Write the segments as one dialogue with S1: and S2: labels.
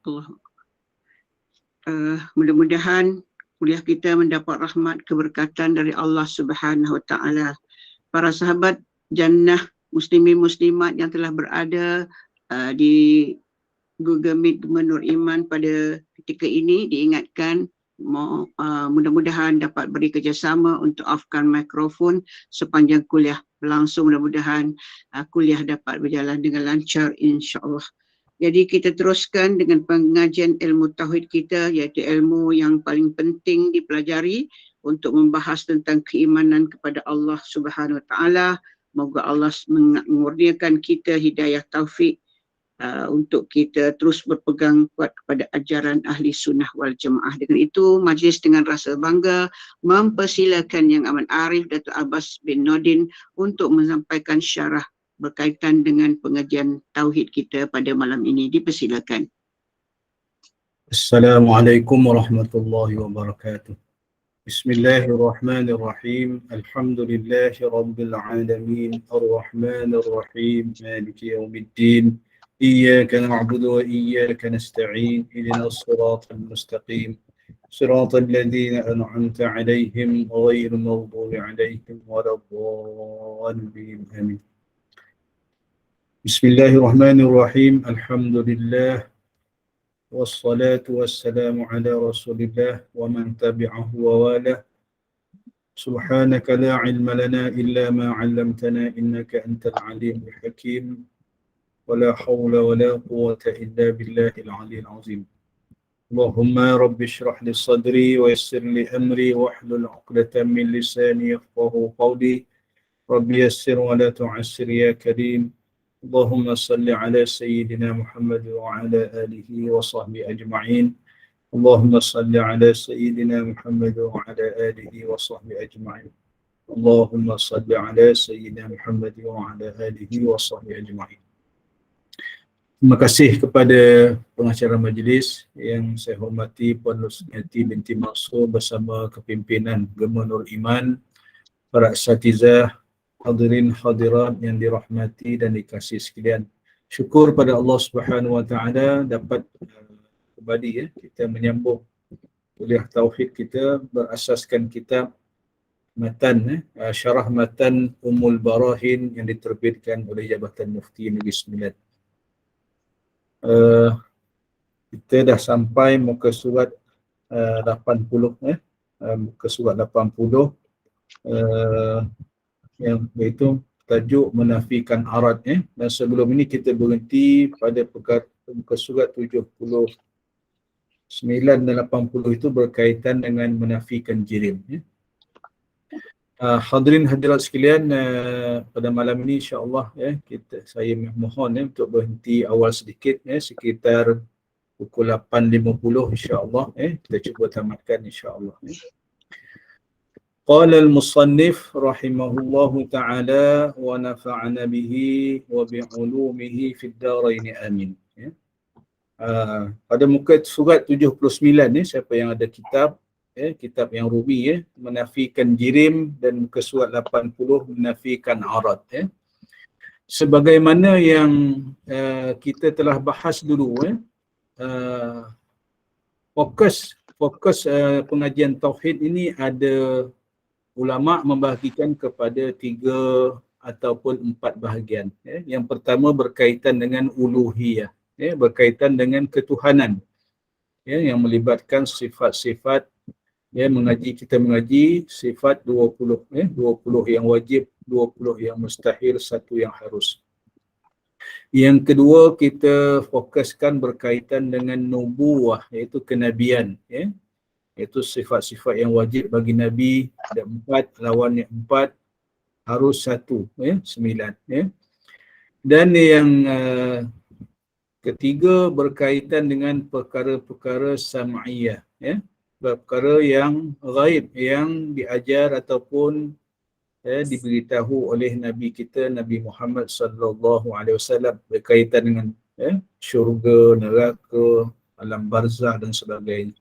S1: Allah. Mudah-mudahan kuliah kita mendapat rahmat keberkatan dari Allah Subhanahu Wa Taala. Para sahabat jannah muslimin muslimat yang telah berada di Google Meet Menur Iman pada ketika ini diingatkan mudah-mudahan dapat beri kerjasama untuk offkan mikrofon sepanjang kuliah berlangsung. Mudah-mudahan kuliah dapat berjalan dengan lancar insya-Allah. Jadi kita teruskan dengan pengajian ilmu tauhid kita, iaitu ilmu yang paling penting dipelajari untuk membahas tentang keimanan kepada Allah Subhanahu Wa Taala. Moga Allah mengurniakan kita hidayah taufik untuk kita terus berpegang kuat kepada ajaran ahli sunnah wal jamaah. Dengan itu, majlis dengan rasa bangga mempersilakan Yang Amat Arif Datuk Abbas bin Nordin untuk menyampaikan syarah berkaitan dengan pengajian tauhid kita pada malam ini. Dipersilakan.
S2: Assalamualaikum warahmatullahi wabarakatuh. Bismillahirrahmanirrahim. Alhamdulillahi rabbil alamin. Ar-Rahmanir Rahim. Maliki yaumiddin. Iyyaka na'budu wa iyyaka nasta'in. Ihdinas siratal mustaqim. Siratal ladzina an'amta 'alaihim ghairil maghdubi 'alaihim waladdallin. Amin. Bismillahirrahmanirrahim. Alhamdulillah. Wassalatu wassalamu ala Rasulillah wa man tabi'ahu wa wala. Subhanaka la ilma lana illa ma 'allamtana innaka antal alimul hakim. ولا حول ولا قوة إلا بالله العلي العظيم. اللهم رب اشرح لي صدري ويسر لي أمري واحلل عقدة من لساني يفقهوا قولي. رب يسر ولا تعسر يا كريم. اللهم صل على سيدنا محمد وعلى آله وصحبه أجمعين. اللهم صل على سيدنا محمد وعلى آله وصحبه أجمعين. اللهم صل على سيدنا محمد وعلى آله وصحبه أجمعين. Terima kasih kepada pengacara majlis yang saya hormati Puan Lusmiati binti Mansur bersama kepimpinan Gema Nur Iman, para asatizah, hadirin hadirat yang dirahmati dan dikasihi sekalian. Syukur pada Allah Subhanahu Wa Taala dapat kembali kita menyambung kuliah tauhid kita berasaskan kitab matan syarah matan Ummul Barahin yang diterbitkan oleh Jabatan Mufti Negeri Sembilan. Kita dah sampai muka surat 80 muka surat 80 yang iaitu tajuk menafikan arad dan sebelum ini kita berhenti pada muka surat 79 dan 80 itu berkaitan dengan menafikan jirim. Hadirin hadirat sekalian, pada malam ini insya-Allah saya mohon untuk berhenti awal sedikit sekitar pukul 8.50 insya-Allah kita cuba tamatkan insya-Allah. Qala al-musannif rahimahullahu ta'ala wa nafa'ana bihi wa bi'ulumihi fid darain amin. Pada muka surat 79 siapa yang ada kitab kitab yang Rumi menafikan jirim dan muka surat 80 menafikan arad. Sebagaimana yang kita telah bahas dulu fokus pengajian tauhid ini ada ulama membahagikan kepada 3 ataupun 4 bahagian. Yang pertama berkaitan dengan uluhiyah, berkaitan dengan ketuhanan, yang melibatkan sifat-sifat. Kita mengaji sifat 20 yang wajib, 20 yang mustahil, 1 yang harus. Yang kedua kita fokuskan berkaitan dengan nubuwah, iaitu kenabian, iaitu sifat-sifat yang wajib bagi Nabi ada 4, lawannya 4, harus 1, 9. Dan yang ketiga berkaitan dengan perkara-perkara sam'iyah, perkara yang ghaib, yang diajar ataupun diberitahu oleh Nabi kita Nabi Muhammad sallallahu alaihi wasallam berkaitan dengan syurga, neraka, alam barzah dan sebagainya.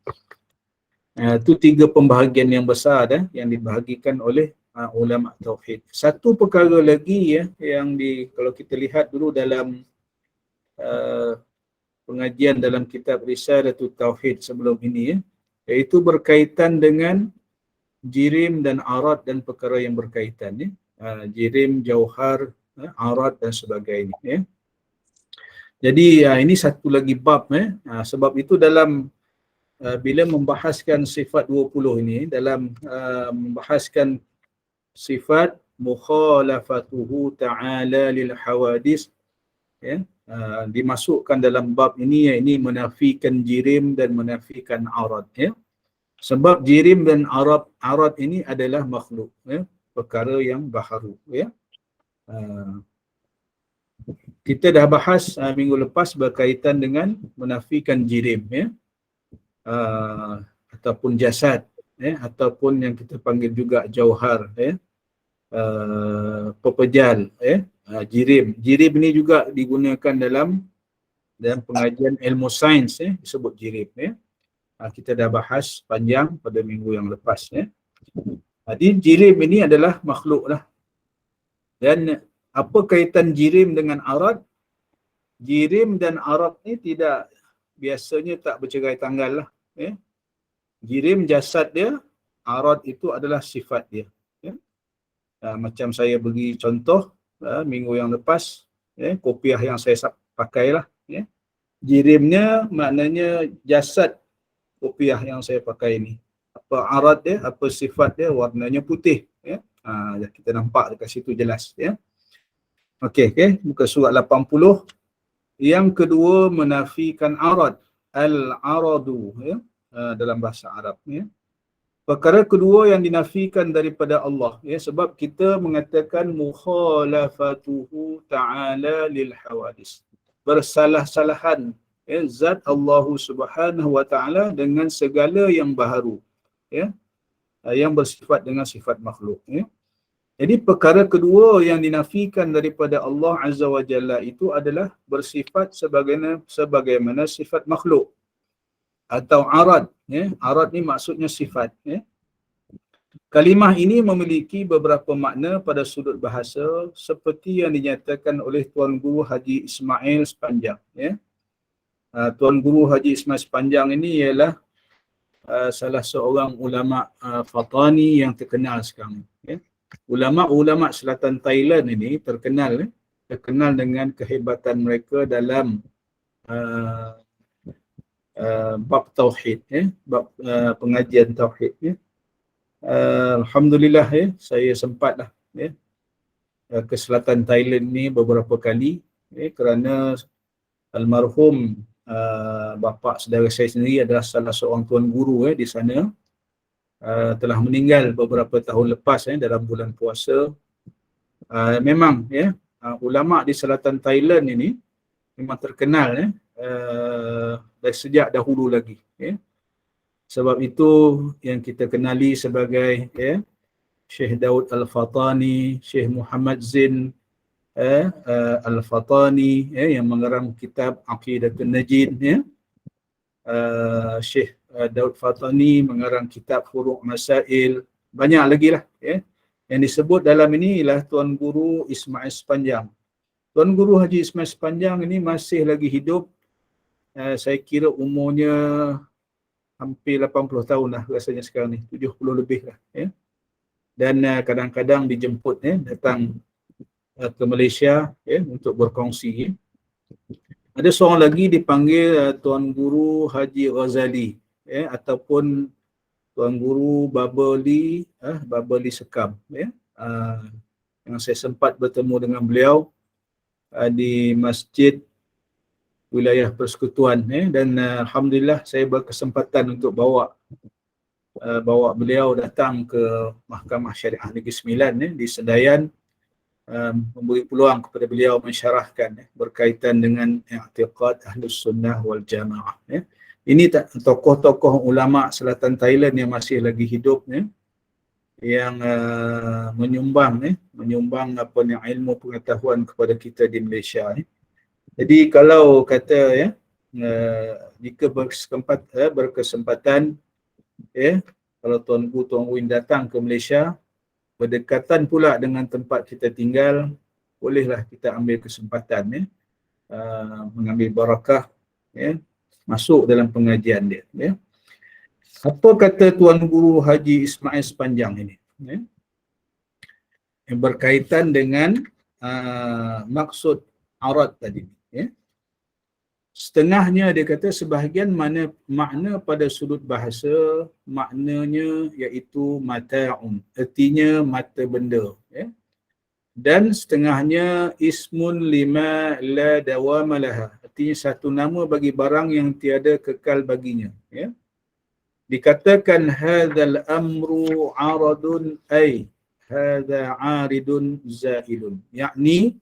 S2: Itu 3 pembahagian yang besar yang dibahagikan oleh ulama tauhid. Satu perkara lagi yang kalau kita lihat dulu dalam pengajian dalam kitab Risalatul Tauhid sebelum ini ya, iaitu berkaitan dengan jirim dan arad dan perkara yang berkaitan ya. Jirim, jauhar, arad dan sebagainya ya. Jadi ini satu lagi bab sebab itu dalam bila membahaskan sifat 20 ini, dalam membahaskan sifat mukhalafatuhu ta'ala lil hawadis ya, dimasukkan dalam bab ini, ini menafikan jirim dan menafikan arad ya. Sebab jirim dan arad ini adalah makhluk ya, perkara yang baharu ya. Kita dah bahas minggu lepas berkaitan dengan menafikan jirim ya, ataupun jasad ya, ataupun yang kita panggil juga jauhar ya, pepejal ya. Jirim ini juga digunakan dalam pengajian ilmu sains ya, disebut jirim ya. Kita dah bahas panjang pada minggu yang lepas ya. Jadi jirim ini adalah makhluk lah. Dan apa kaitan jirim dengan arad? Jirim dan arad ni biasanya tak bercerai tanggal lah ya. Jirim jasad dia, arad itu adalah sifat dia ya. Macam saya bagi contoh minggu yang lepas ya, kopiah yang saya pakailah ya. Jirimnya maknanya jasad kopiah yang saya pakai ini. Apa arad dia, apa sifat dia, warnanya putih ya. Kita nampak dekat situ jelas ya. Okey, muka surat 80. Yang kedua menafikan arad, al-aradu ya, dalam bahasa Arab ya. Perkara kedua yang dinafikan daripada Allah ya, sebab kita mengatakan mukhalafatuhu ta'ala lil hawadis, bersalah-salahan ya, zat Allah Subhanahu wa taala dengan segala yang baharu ya, yang bersifat dengan sifat makhluk ya. Jadi perkara kedua yang dinafikan daripada Allah Azza wa Jalla itu adalah bersifat sebagaimana sifat makhluk atau arad ya. Arad ni maksudnya sifat ya. Kalimah ini memiliki beberapa makna pada sudut bahasa seperti yang dinyatakan oleh Tuan Guru Haji Ismail Sepanjang ya. Tuan Guru Haji Ismail Sepanjang ini ialah salah seorang ulama Fatani yang terkenal sekarang ya. Ulama-ulama selatan Thailand ini terkenal dengan kehebatan mereka dalam bab tauhid ya, bab pengajian tauhid ya. Alhamdulillah ya, saya sempatlah ya ke selatan Thailand ni beberapa kali ya, kerana almarhum bapa saudara saya sendiri adalah salah seorang tuan guru di sana. Telah meninggal beberapa tahun lepas dalam bulan puasa. Memang ya, ulama di selatan Thailand ini memang terkenal dari sejak dahulu lagi ya. Sebab itu yang kita kenali sebagai Syekh Daud Al-Fatani, Syekh Muhammad Zin Al-Fatani yang mengarang kitab Aqidatun Najid ya. Syekh Daud Fatani mengarang kitab Furu' Masail, banyak lagi lah ya. Yang disebut dalam ini ialah Tuan Guru Ismail Sepanjang. Tuan Guru Haji Ismail Sepanjang ini masih lagi hidup. Saya kira umurnya hampir 80 tahun lah rasanya sekarang ni, 70 lebih lah ya. Dan kadang-kadang dijemput datang ke Malaysia untuk berkongsi ya. Ada seorang lagi dipanggil Tuan Guru Haji Ghazali ataupun Tuan Guru Babali Sekam ya. Yang saya sempat bertemu dengan beliau di Masjid Wilayah Persekutuan dan alhamdulillah saya berkesempatan untuk bawa beliau datang ke Mahkamah Syariah Negeri Sembilan di Sedayan, memberi peluang kepada beliau mensyarahkan berkaitan dengan i'tiqad Ahlus Sunnah wal Jamaah ya. Ini tokoh-tokoh ulama selatan Thailand yang masih lagi hidup yang menyumbang ilmu pengetahuan kepada kita di Malaysia Jadi kalau kata jika berkesempatan kalau Tuan Guru datang ke Malaysia berdekatan pula dengan tempat kita tinggal, bolehlah kita ambil kesempatan mengambil barakah ya, masuk dalam pengajian dia, ya. Apa kata Tuan Guru Haji Ismail Sepanjang ini, ya? Yang berkaitan dengan maksud arad tadi, ya. Setengahnya dia kata sebahagian makna pada sudut bahasa maknanya iaitu mata'un, artinya mata benda, ya. Dan setengahnya ismun lima la dawama laha, artinya satu nama bagi barang yang tiada kekal baginya, ya. Dikatakan hadzal amru aradun ay hadza aridun zailun, yakni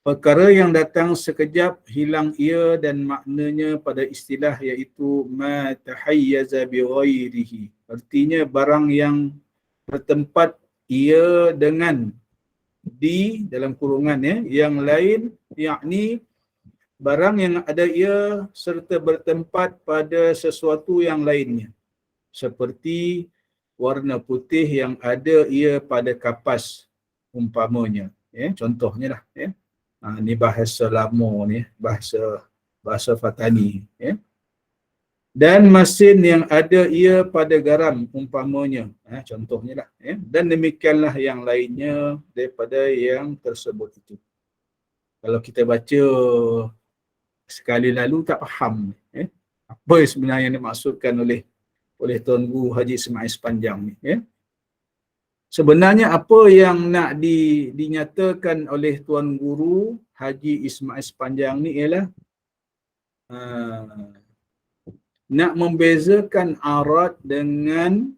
S2: perkara yang datang sekejap hilang ia, dan maknanya pada istilah iaitu ma tahayyaza bi ghairihi, artinya barang yang bertempat ia dengan di dalam kurungan, ya, yang lain, yakni barang yang ada ia serta bertempat pada sesuatu yang lainnya, seperti warna putih yang ada ia pada kapas umpamanya, ya, contohnya lah, ya. Ni bahasa lama ni, bahasa Fatani, ya. Dan masin yang ada ia pada garam umpamanya, contohnya lah, ya. Dan demikianlah yang lainnya daripada yang tersebut itu. Kalau kita baca sekali lalu tak faham, ya, apa sebenarnya yang dimaksudkan oleh Tuan Guru Haji Ismail Sepanjang ni, ya. Sebenarnya apa yang nak dinyatakan oleh Tuan Guru Haji Ismail Sepanjang ni ialah nak membezakan arad dengan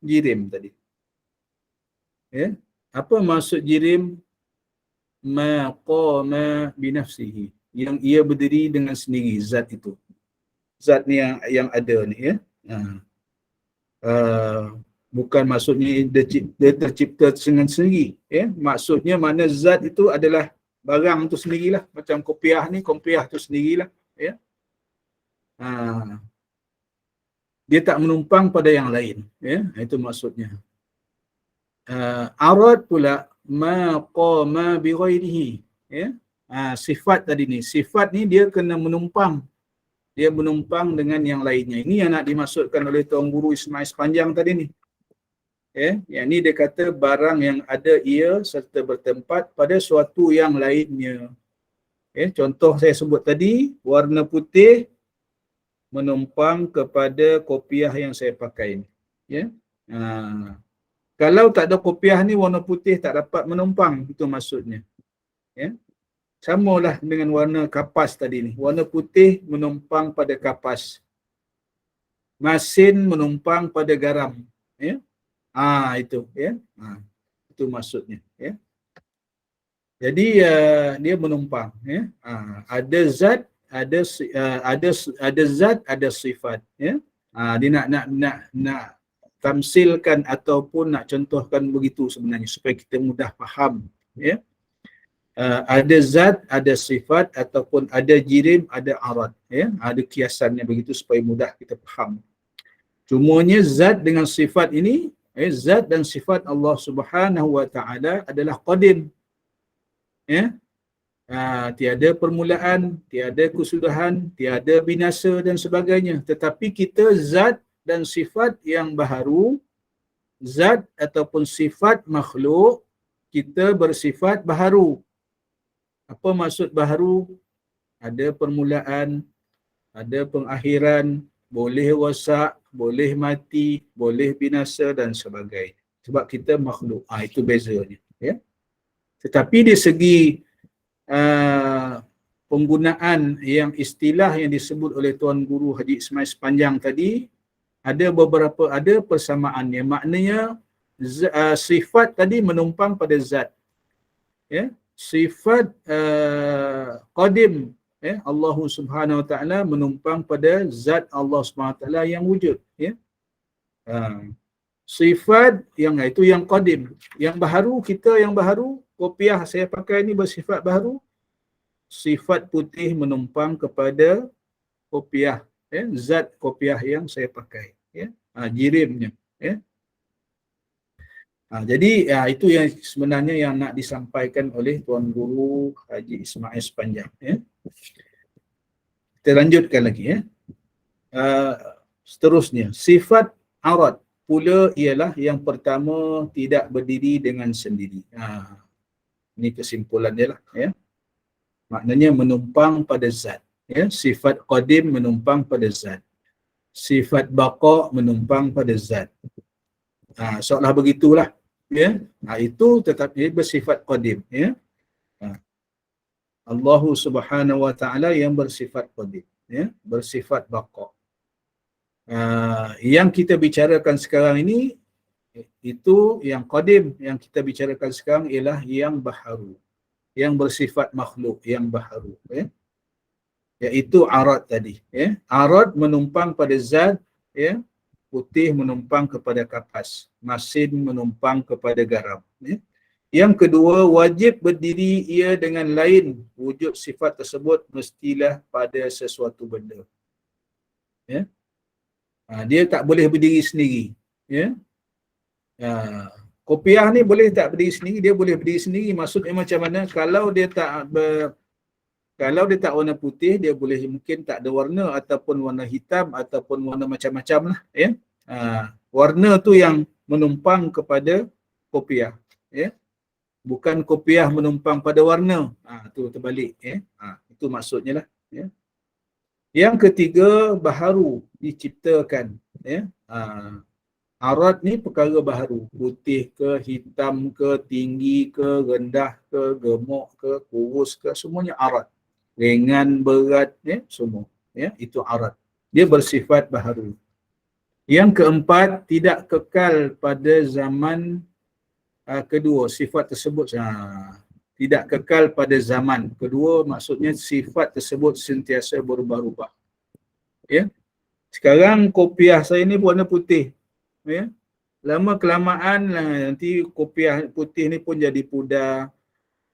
S2: jirim tadi, ya. Apa maksud jirim? Ma qama binafsihi, yang ia berdiri dengan sendiri, zat itu, zat ni yang ada ni, ya. Bukan maksudnya dia tercipta dengan sendiri, ya. Maksudnya mana zat itu adalah barang tu sendirilah, macam kopiah ni, kopiah tu sendirilah, ya. Dia tak menumpang pada yang lain, ya. Itu maksudnya. Arad pula ma qama bi ghairihi, ya. Sifat tadi ni, sifat ni dia kena menumpang, dia menumpang dengan yang lainnya. Ini yang nak dimaksudkan oleh Tuan Guru Ismail Sepanjang tadi ni, ya. Yang ni dia kata barang yang ada ia serta bertempat pada suatu yang lainnya, ya. Contoh saya sebut tadi, warna putih menumpang kepada kopiah yang saya pakai ni, ya. Kalau tak ada kopiah ni, warna putih tak dapat menumpang, itu maksudnya, ya. Samalah dengan warna kapas tadi ni, warna putih menumpang pada kapas, masin menumpang pada garam, ya. Itu, ya. Itu maksudnya, ya. Jadi dia menumpang, ya. Ada zat, ada zat, ada sifat, ya. Dia nak tamsilkan ataupun nak contohkan begitu sebenarnya supaya kita mudah faham, ya. Ada zat, ada sifat, ataupun ada jirim, ada arad, ya. Ada kiasannya begitu supaya mudah kita faham. Cumanya zat dengan sifat ini, zat dan sifat Allah Subhanahu wa taala adalah qadim, ya. Tiada permulaan, tiada kesudahan, tiada binasa dan sebagainya. Tetapi kita zat dan sifat yang baharu, zat ataupun sifat makhluk, kita bersifat baharu. Apa maksud baharu? Ada permulaan, ada pengakhiran, boleh rosak, boleh mati, boleh binasa dan sebagainya. Sebab kita makhluk. Itu bezanya, ya. Tetapi di segi penggunaan yang istilah yang disebut oleh Tuan Guru Haji Ismail Sepanjang tadi, ada persamaannya. Maknanya sifat tadi menumpang pada zat, ya. Sifat qadim, ya, Allah Subhanahu wa taala menumpang pada zat Allah Subhanahu wa taala yang wujud, ya. Sifat yang itu yang qadim, yang baharu, kita yang baharu, kopiah saya pakai ni bersifat baharu. Sifat putih menumpang kepada kopiah, ya, zat kopiah yang saya pakai, ya. Jirimnya, ya. Jadi itu yang sebenarnya yang nak disampaikan oleh Tuan Guru Haji Ismail Sepanjang, ya. Kita lanjutkan lagi ya. Seterusnya, sifat arad pula ialah yang pertama tidak berdiri dengan sendiri. Ini kesimpulan dia lah ya. Maknanya menumpang pada zat. Ya, sifat qadim menumpang pada zat. Sifat baqa menumpang pada zat. Seolah begitulah. Ya, itu tetap dia bersifat qadim. Ya. Allah Subhanahu Wa Taala yang bersifat qadim. Ya, bersifat baqa. Yang kita bicarakan sekarang ini itu yang qadim, yang kita bicarakan sekarang ialah yang baharu, yang bersifat makhluk, yang baharu ya. Iaitu arad tadi ya. Arad menumpang pada zat ya, putih menumpang kepada kapas, masin menumpang kepada garam ya. Yang kedua, wajib berdiri ia dengan lain. Wujud sifat tersebut mestilah pada sesuatu benda ya. Dia tak boleh berdiri sendiri ya. Kopiah ni boleh tak berdiri sendiri? Dia boleh berdiri sendiri. Maksudnya macam mana? Kalau dia tak warna putih, dia boleh mungkin tak ada warna, ataupun warna hitam, ataupun warna macam-macam lah ya. Warna tu yang menumpang kepada kopiah ya. Bukan kopiah menumpang pada warna. Tu terbalik ya. Itu maksudnya lah ya. Yang ketiga, baharu diciptakan ya. Arad ni perkara baharu, putih ke, hitam ke, tinggi ke, rendah ke, gemuk ke, kurus ke, semuanya arad. Ringan, berat ya, semua ya, itu arad. Dia bersifat baharu. Yang keempat, tidak kekal pada zaman kedua. Sifat tersebut tidak kekal pada zaman kedua, maksudnya sifat tersebut sentiasa berubah-ubah. Ya. Sekarang kopiah saya ni warna putih. Ya. Lama kelamaan nanti kopiah putih ni pun jadi pudar,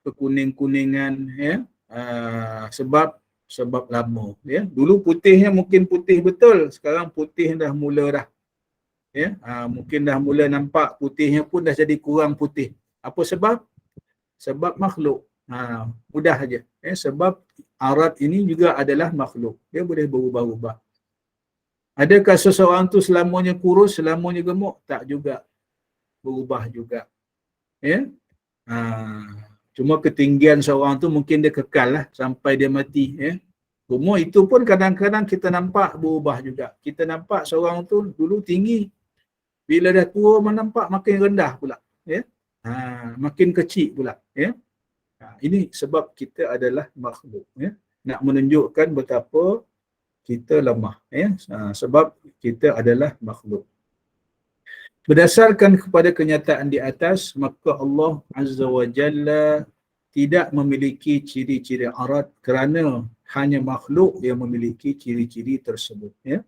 S2: kekuning-kuningan ya. Sebab lama ya. Dulu putihnya mungkin putih betul, sekarang putih dah mula dah. Ya, mungkin dah mula nampak putihnya pun dah jadi kurang putih. Apa sebab? Sebab makhluk. Mudah aja. Ya, sebab arad ini juga adalah makhluk. Dia boleh berubah-ubah. Adakah seseorang tu selamanya kurus, selamanya gemuk? Tak juga. Berubah juga. Ya. Cuma ketinggian seorang tu mungkin dia kekal lah sampai dia mati. Ya. Cuma itu pun kadang-kadang kita nampak berubah juga. Kita nampak seorang tu dulu tinggi. Bila dah tua nampak makin rendah pula. Ya. Makin kecil pula. Ya. Ini sebab kita adalah makhluk. Ya. Nak menunjukkan betapa kita lemah. Ya. Sebab kita adalah makhluk. Berdasarkan kepada kenyataan di atas, maka Allah Azza wa Jalla tidak memiliki ciri-ciri arad kerana hanya makhluk yang memiliki ciri-ciri tersebut. Ya.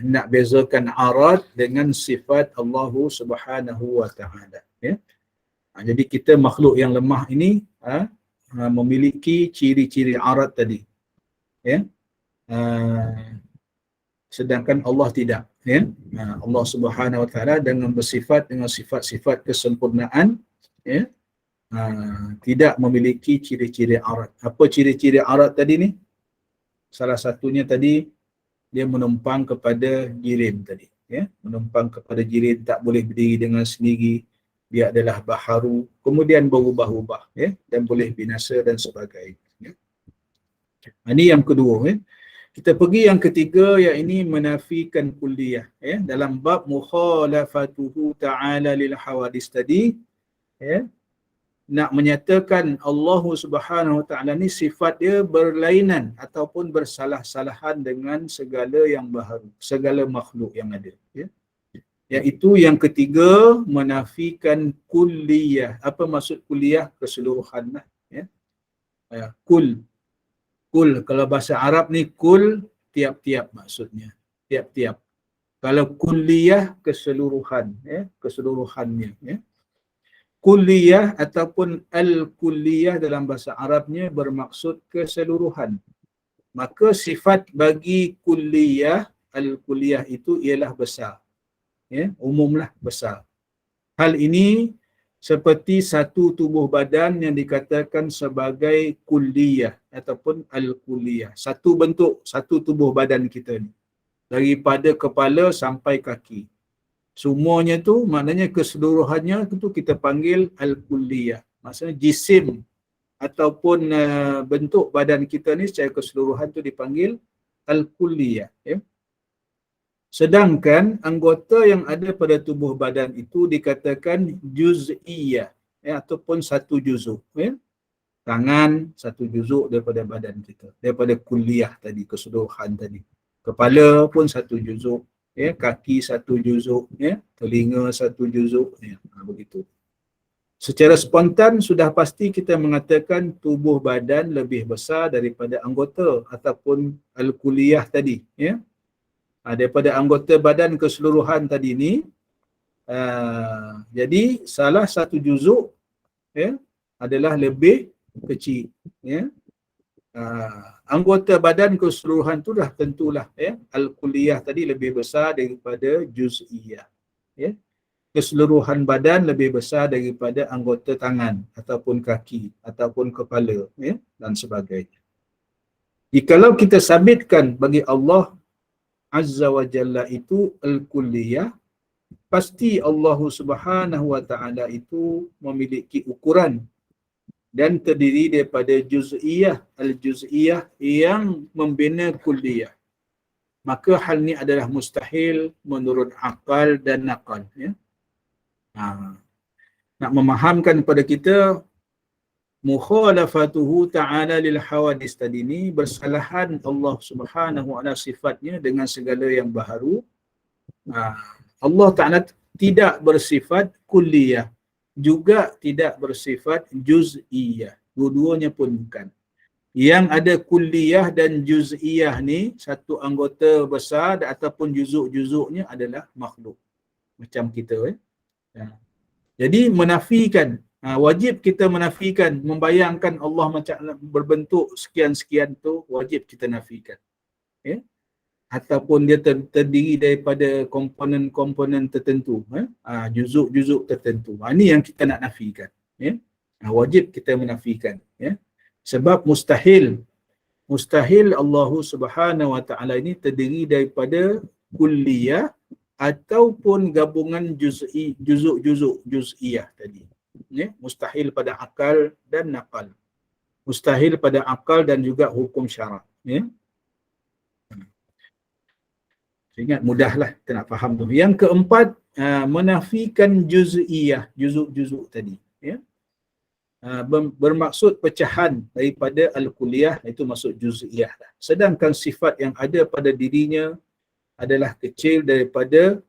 S2: Nak bezakan arad dengan sifat Allah Subhanahu wa Ta'ala. Ya. Jadi kita makhluk yang lemah ini memiliki ciri-ciri arad tadi. Ya. Sedangkan Allah tidak. Ya. Allah Subhanahu Wa Ta'ala dengan bersifat dengan sifat-sifat kesempurnaan ya, tidak memiliki ciri-ciri arad. Apa ciri-ciri arad tadi ni? Salah satunya tadi dia menumpang kepada jirim tadi. Ya. Menumpang kepada jirim, tak boleh berdiri dengan sendiri. Dia adalah baharu, kemudian berubah-ubah ya, dan boleh binasa dan sebagainya. Ya. Ini yang kedua. Ya. Kita pergi yang ketiga, iaitu menafikan kulliyah ya, dalam bab mukhalafatuhu ta'ala lil hawadis tadi ya, nak menyatakan Allah Subhanahu wa Ta'ala ni sifat dia berlainan ataupun bersalah-salahan dengan segala yang baharu, segala makhluk yang ada ya. Iaitu yang ketiga, menafikan kulliyah. Apa maksud kulliyah? Keseluruhan lah ya. Kul kalau bahasa Arab ni kul tiap-tiap maksudnya. Tiap-tiap. Kalau kulliyah keseluruhan ya, keseluruhannya ya. Kulliyah ataupun al-kulliyah dalam bahasa Arabnya bermaksud keseluruhan. Maka sifat bagi kulliyah, al-kulliyah itu ialah besar. Ya, umumlah besar. Hal ini seperti satu tubuh badan yang dikatakan sebagai kulliyah ataupun al-kulliyah. Satu bentuk, satu tubuh badan kita ni. Daripada kepala sampai kaki. Semuanya tu maknanya keseluruhannya tu kita panggil al-kulliyah. Maksudnya jisim ataupun bentuk badan kita ni secara keseluruhan tu dipanggil al-kulliyah. Ya? Sedangkan anggota yang ada pada tubuh badan itu dikatakan juz'iyah, ya, ataupun satu juzuk. Ya? Tangan satu juzuk daripada badan kita, daripada kulliyah tadi, keseluruhan tadi. Kepala pun satu juzuk, ya, kaki satu juzuk, ya, telinga satu juzuk, ya, begitu. Secara spontan sudah pasti kita mengatakan tubuh badan lebih besar daripada anggota ataupun al-kulliyah tadi, ya. Daripada anggota badan keseluruhan tadi ni, jadi salah satu juzuk, ya, adalah lebih kecil, ya. Anggota badan keseluruhan tu dah tentulah, ya, al-kulliyah tadi lebih besar daripada juz'iyah, ya. Keseluruhan badan lebih besar daripada anggota tangan ataupun kaki ataupun kepala, ya, dan sebagainya. Jikalau kita sabitkan bagi Allah Azza wa Jalla itu al-kulliyah, pasti Allah Subhanahu wa Ta'ala itu memiliki ukuran dan terdiri daripada juz'iyah, al-juz'iyah yang membina kulliyah. Maka hal ini adalah mustahil menurut akal dan nakal, ya. Nak memahamkan kepada kita mukhalafatuhu ta'ala lil hawadis tadi ni, bersalahan Allah Subhanahu wa ta'ala sifatnya dengan segala yang baharu. Allah Ta'ala tidak bersifat kulliyah, juga tidak bersifat juz'iyah. Dua-duanya pun bukan. Yang ada kulliyah dan juz'iyah ni, satu anggota besar ataupun juzuk-juzuknya adalah makhluk. Macam kita, Jadi menafikan, wajib kita menafikan, membayangkan Allah macam berbentuk sekian-sekian tu, wajib kita nafikan. Ya? Ataupun dia terdiri daripada komponen-komponen tertentu, juzuk-juzuk tertentu. Ini yang kita nak nafikan. Ya? Wajib kita menafikan. Ya? Sebab mustahil Allah Subhanahu wa Ta'ala ini terdiri daripada kulliyah ataupun gabungan juzuk-juzuk juz'iyah tadi. Ya? Mustahil pada akal dan nakal. Mustahil pada akal dan juga hukum syarak. Ya? Ingat, mudahlah kita nak faham tu. Yang keempat, menafikan juz'iyah, juzuk-juzuk tadi. Ya? Bermaksud pecahan daripada al-kulliyah, itu maksud juz'iyah. Sedangkan sifat yang ada pada dirinya adalah kecil daripada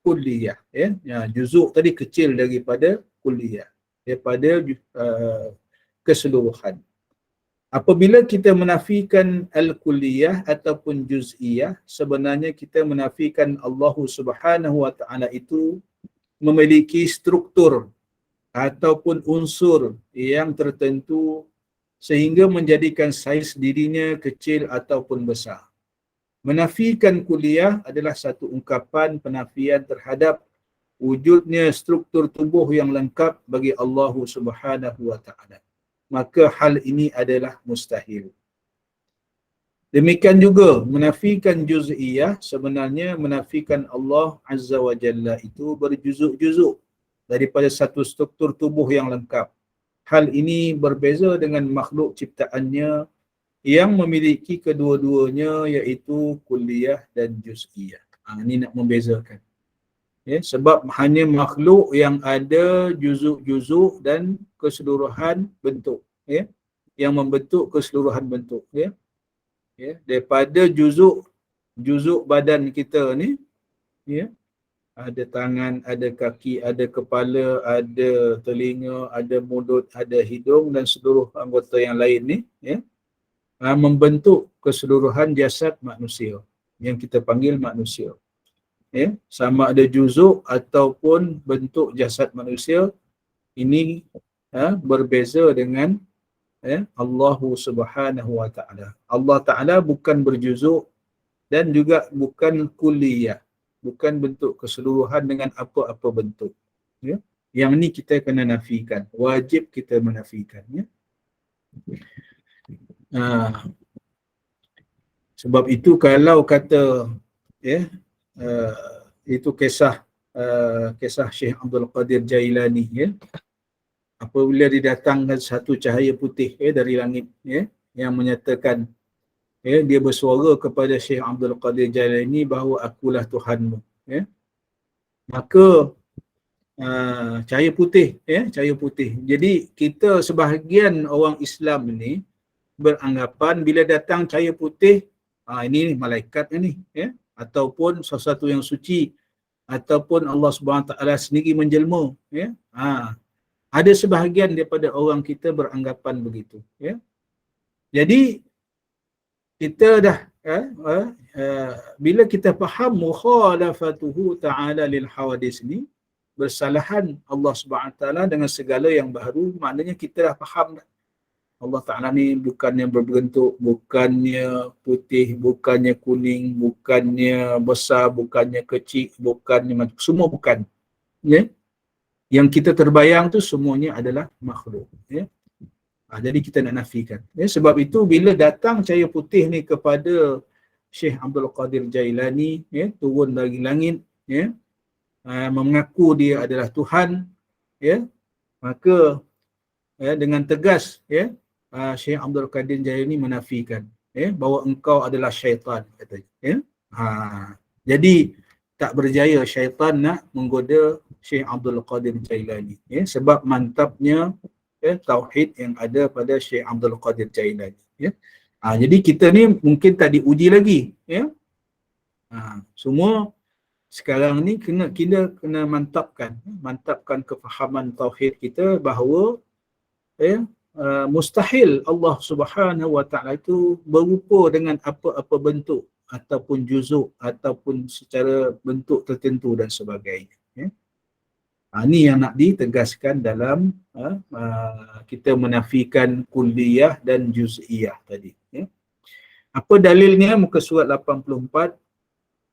S2: kulliyah. Ya? Juzuk tadi kecil daripada kulliyah, daripada keseluruhan. Apabila kita menafikan al-kulliyah ataupun juz'iyah, sebenarnya kita menafikan Allah Subhanahu wa Ta'ala itu memiliki struktur ataupun unsur yang tertentu sehingga menjadikan saiz dirinya kecil ataupun besar. Menafikan kulliyah adalah satu ungkapan penafian terhadap wujudnya struktur tubuh yang lengkap bagi Allah Subhanahu wa Ta'ala. Maka hal ini adalah mustahil. Demikian juga menafikan juz'iyah, sebenarnya menafikan Allah Azza wa Jalla itu berjuzuk-juzuk daripada satu struktur tubuh yang lengkap. Hal ini berbeza dengan makhluk ciptaannya yang memiliki kedua-duanya, iaitu kulliyah dan juz'iyah. Ini nak membezakan. Ya, sebab hanya makhluk yang ada juzuk-juzuk dan keseluruhan bentuk, ya, yang membentuk keseluruhan bentuk, ya. Ya, daripada juzuk badan kita ni, ya, ada tangan, ada kaki, ada kepala, ada telinga, ada mulut, ada hidung dan seluruh anggota yang lain ni, ya, membentuk keseluruhan jasad manusia yang kita panggil manusia. Ya, sama ada juzuk ataupun bentuk jasad manusia ini berbeza dengan Allah Subhanahu wa Ta'ala. Allah Ta'ala bukan berjuzuk dan juga bukan kulliyah, bukan bentuk keseluruhan dengan apa-apa bentuk. Ya? Yang ni kita kena nafikan. Wajib kita menafikan. Ya? Sebab itu kalau kata itu kisah Syekh Abdul Qadir Jailani, ya, apabila didatangkan satu cahaya putih dari langit, ya, yang menyatakan, dia bersuara kepada Syekh Abdul Qadir Jailani bahawa akulah Tuhanmu, ya. Maka cahaya putih, cahaya putih. Jadi kita sebahagian orang Islam ni beranggapan bila datang cahaya putih, ini malaikat ni, ya, ataupun sesuatu yang suci, ataupun Allah Subhanahu Taala sendiri menjelma, ya. Ada sebahagian daripada orang kita beranggapan begitu, ya. Jadi kita dah bila kita faham mukhalafatuhu ta'ala lil hawadis ni, bersalahan Allah Subhanahu Taala dengan segala yang baru, maknanya kita dah faham dah. Allah Ta'ala ni bukannya berbentuk, bukannya putih, bukannya kuning, bukannya besar, bukannya kecil, bukannya semua bukan. Ya? Yang kita terbayang tu semuanya adalah makhluk. Ya? Jadi kita nak nafikan. Ya? Sebab itu bila datang cahaya putih ni kepada Syekh Abdul Qadir Jailani, ya, turun dari langit, ya, mengaku dia adalah Tuhan, ya, maka dengan tegas, ya, Syekh Abdul Qadir Jailani menafikan, bahawa engkau adalah syaitan, katanya, ya. Jadi tak berjaya syaitan nak menggoda Syekh Abdul Qadir Jailani, ya, sebab mantapnya tauhid yang ada pada Syekh Abdul Qadir Jailani, ya. Jadi kita ni mungkin tak diuji lagi, ya. Semua sekarang ni kita kena mantapkan kefahaman tauhid kita bahawa mustahil Allah Subhanahu Wa Taala itu berupa dengan apa-apa bentuk ataupun juzuk ataupun secara bentuk tertentu dan sebagainya, ya. Ini yang nak ditegaskan dalam kita menafikan kulliyah dan juz'iyah tadi, ya. Apa dalilnya? Muka surat 84.